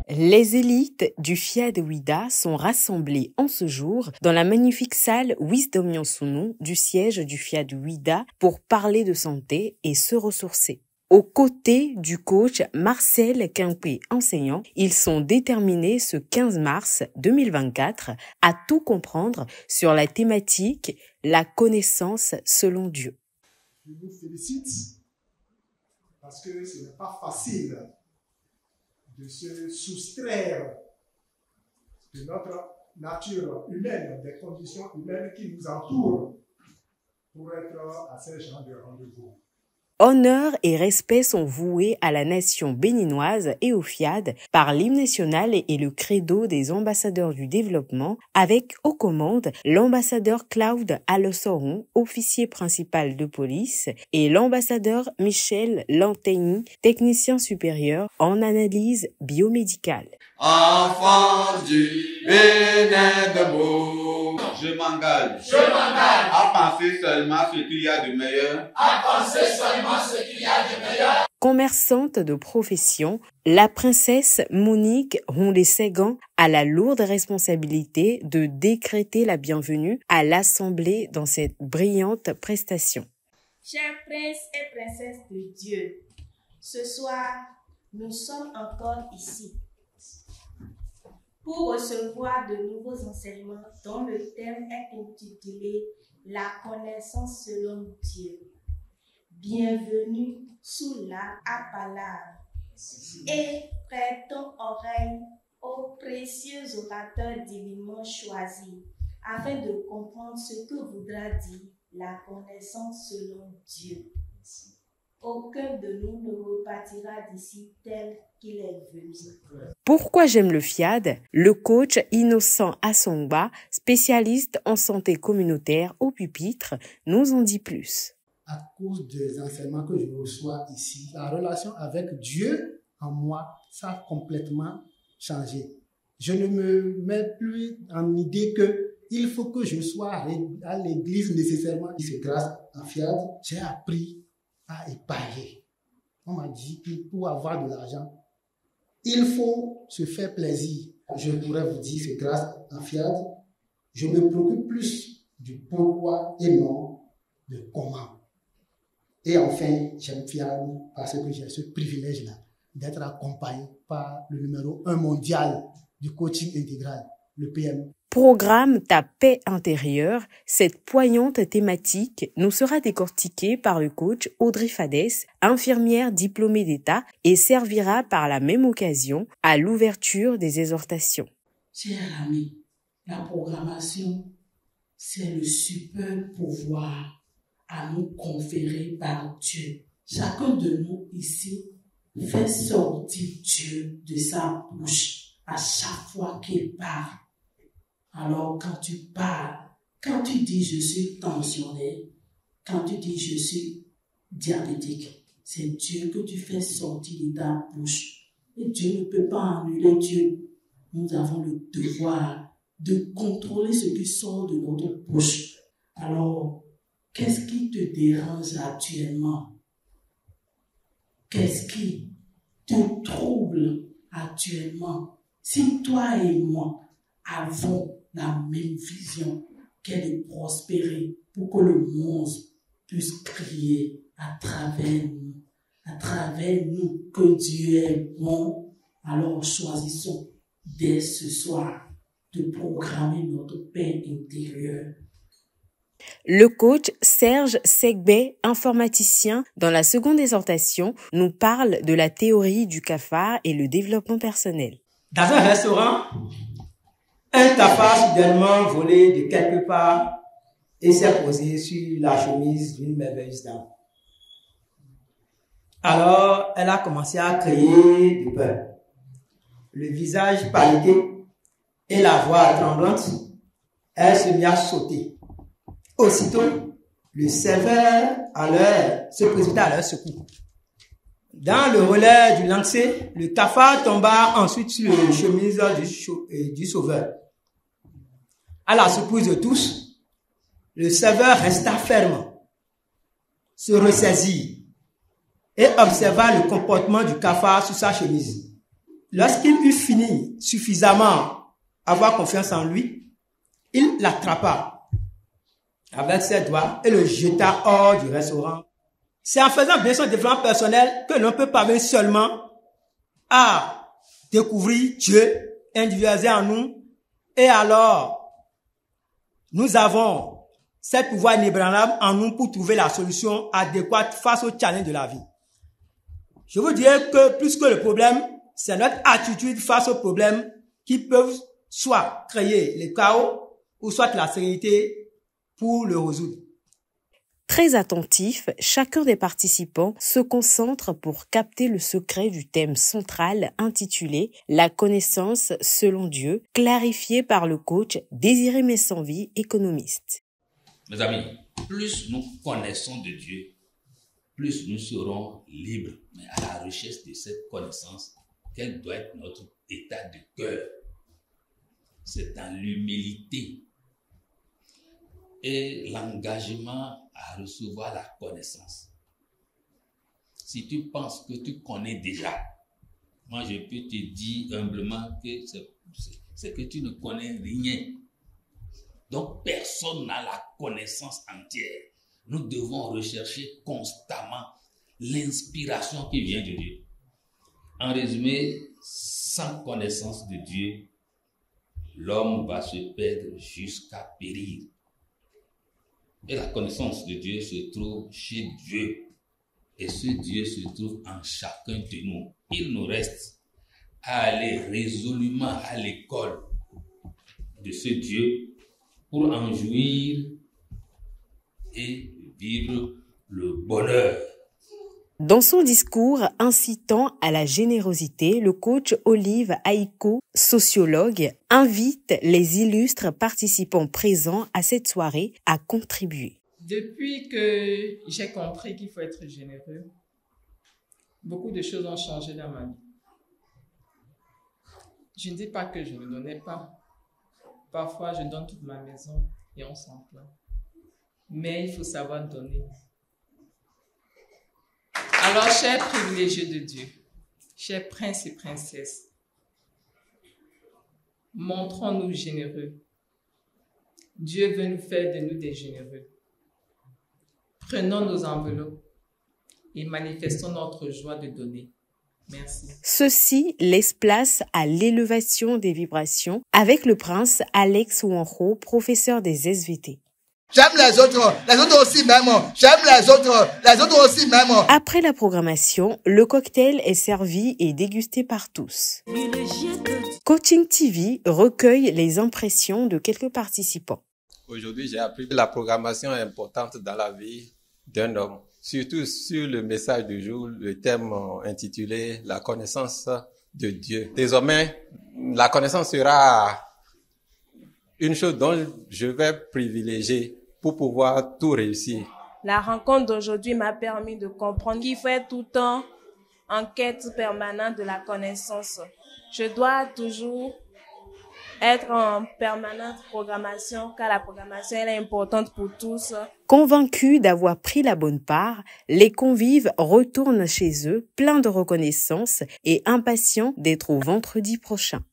Les élites du FIAD Ouida sont rassemblées en ce jour dans la magnifique salle Wisdom Yansounou du siège du FIAD Ouida pour parler de santé et se ressourcer. Aux côtés du coach Marcel Quimper, enseignant, ils sont déterminés ce 15 mars 2024 à tout comprendre sur la thématique « La connaissance selon Dieu ». Je vous félicite parce que ce n'est pas facile de se soustraire de notre nature humaine, des conditions humaines qui nous entourent pour être à ces gens de rendez-vous. Honneur et respect sont voués à la nation béninoise et au FIAD par l'hymne national et le credo des ambassadeurs du développement avec aux commandes l'ambassadeur Claude Alossoron, officier principal de police, et l'ambassadeur Michel Lantegny, technicien supérieur en analyse biomédicale. Enfant du Bénin de Beau, je m'engage à penser seulement ce qu'il y a de meilleur. Commerçante de profession, la princesse Monique Rondet-Ségan a la lourde responsabilité de décréter la bienvenue à l'Assemblée dans cette brillante prestation. Chers princes et princesses de Dieu, ce soir, nous sommes encore ici pour recevoir de nouveaux enseignements dont le thème est intitulé « La connaissance selon Dieu ». Bienvenue sous la Apalade et prêtons oreille aux précieux orateurs divinement choisis afin de comprendre ce que voudra dire la connaissance selon Dieu. Aucun de nous ne repartira d'ici tel qu'il est venu. Pourquoi j'aime le FIAD? Le coach Innocent Assongba, spécialiste en santé communautaire au pupitre, nous en dit plus. À cause des enseignements que je reçois ici, la relation avec Dieu en moi, ça a complètement changé. Je ne me mets plus en idée qu'il faut que je sois à l'église nécessairement. C'est grâce à FIAD, j'ai appris à épargner. On m'a dit que pour avoir de l'argent, il faut se faire plaisir. Je pourrais vous dire, c'est grâce à FIAD, je me préoccupe plus du pourquoi et non de comment. Et enfin, j'aime FIAD parce que j'ai ce privilège-là d'être accompagné par le numéro 1 mondial du coaching intégral, le PM. Programme Ta paix intérieure, cette poignante thématique nous sera décortiquée par le coach Audrey Fadès, infirmière diplômée d'État, et servira par la même occasion à l'ouverture des exhortations. Chers amis, la programmation, c'est le super pouvoir à nous conférer par Dieu. Chacun de nous ici fait sortir Dieu de sa bouche à chaque fois qu'il parle. Alors, quand tu parles, quand tu dis je suis tensionné, quand tu dis je suis diabétique, c'est Dieu que tu fais sortir de ta bouche. Et Dieu ne peut pas annuler Dieu. Nous avons le devoir de contrôler ce qui sort de notre bouche. Alors, qu'est-ce qui te dérange actuellement? Qu'est-ce qui te trouble actuellement? Si toi et moi avons la même vision, qu'elle est prospérée pour que le monde puisse crier à travers nous que Dieu est bon, alors choisissons dès ce soir de programmer notre paix intérieure. Le coach Serge Segbé, informaticien, dans la seconde exhortation, nous parle de la théorie du cafard et le développement personnel. Dans un restaurant, un cafard soudainement volé de quelque part et s'est posé sur la chemise d'une merveilleuse dame. Alors, elle a commencé à crier de peur. Le visage paniqué et la voix tremblante, elle se mit à sauter. Aussitôt, le serveur se précipita à leur secours. Dans le relais du lancer, le cafard tomba ensuite sur la chemise du sauveur. À la surprise de tous, le serveur resta ferme, se ressaisit et observa le comportement du cafard sous sa chemise. Lorsqu'il eut fini suffisamment avoir confiance en lui, il l'attrapa avec ses doigts et le jeta hors du restaurant. C'est en faisant bien son développement personnel que l'on peut parvenir seulement à découvrir Dieu individualisé en nous, et alors nous avons ce pouvoir inébranlable en nous pour trouver la solution adéquate face au challenge de la vie. Je vous dirais que plus que le problème, c'est notre attitude face aux problèmes qui peuvent soit créer le chaos ou soit la sérénité pour le résoudre. Très attentif, chacun des participants se concentre pour capter le secret du thème central intitulé « La connaissance selon Dieu », clarifié par le coach Désiré Messanvie, économiste. Mes amis, plus nous connaissons de Dieu, plus nous serons libres. Mais à la recherche de cette connaissance, quel doit être notre état de cœur? C'est dans l'humilité et l'engagement à recevoir la connaissance. Si tu penses que tu connais déjà, moi je peux te dire humblement que c'est que tu ne connais rien. Donc personne n'a la connaissance entière. Nous devons rechercher constamment l'inspiration qui vient de Dieu. En résumé, sans connaissance de Dieu, l'homme va se perdre jusqu'à périr. Et la connaissance de Dieu se trouve chez Dieu. Et ce Dieu se trouve en chacun de nous. Il nous reste à aller résolument à l'école de ce Dieu pour en jouir et vivre le bonheur. Dans son discours incitant à la générosité, le coach Olive Aiko, sociologue, invite les illustres participants présents à cette soirée à contribuer. Depuis que j'ai compris qu'il faut être généreux, beaucoup de choses ont changé dans ma vie. Je ne dis pas que je ne donnais pas. Parfois, je donne toute ma maison et on s'en plaint. Mais il faut savoir donner. Alors, chers privilégiés de Dieu, chers princes et princesses, montrons-nous généreux. Dieu veut nous faire de nous des généreux. Prenons nos enveloppes et manifestons notre joie de donner. Merci. Ceci laisse place à l'élévation des vibrations avec le prince Alex Wanro, professeur des SVT. J'aime les autres aussi même. J'aime les autres aussi même. Après la programmation, le cocktail est servi et dégusté par tous. Coaching TV recueille les impressions de quelques participants. Aujourd'hui, j'ai appris que la programmation est importante dans la vie d'un homme. Surtout sur le message du jour, le thème intitulé « La connaissance de Dieu ». Désormais, la connaissance sera une chose dont je vais privilégier pour pouvoir tout réussir. La rencontre d'aujourd'hui m'a permis de comprendre qu'il faut être tout le temps en quête permanente de la connaissance. Je dois toujours être en permanente programmation, car la programmation elle est importante pour tous. Convaincus d'avoir pris la bonne part, les convives retournent chez eux pleins de reconnaissance et impatients d'être au vendredi prochain.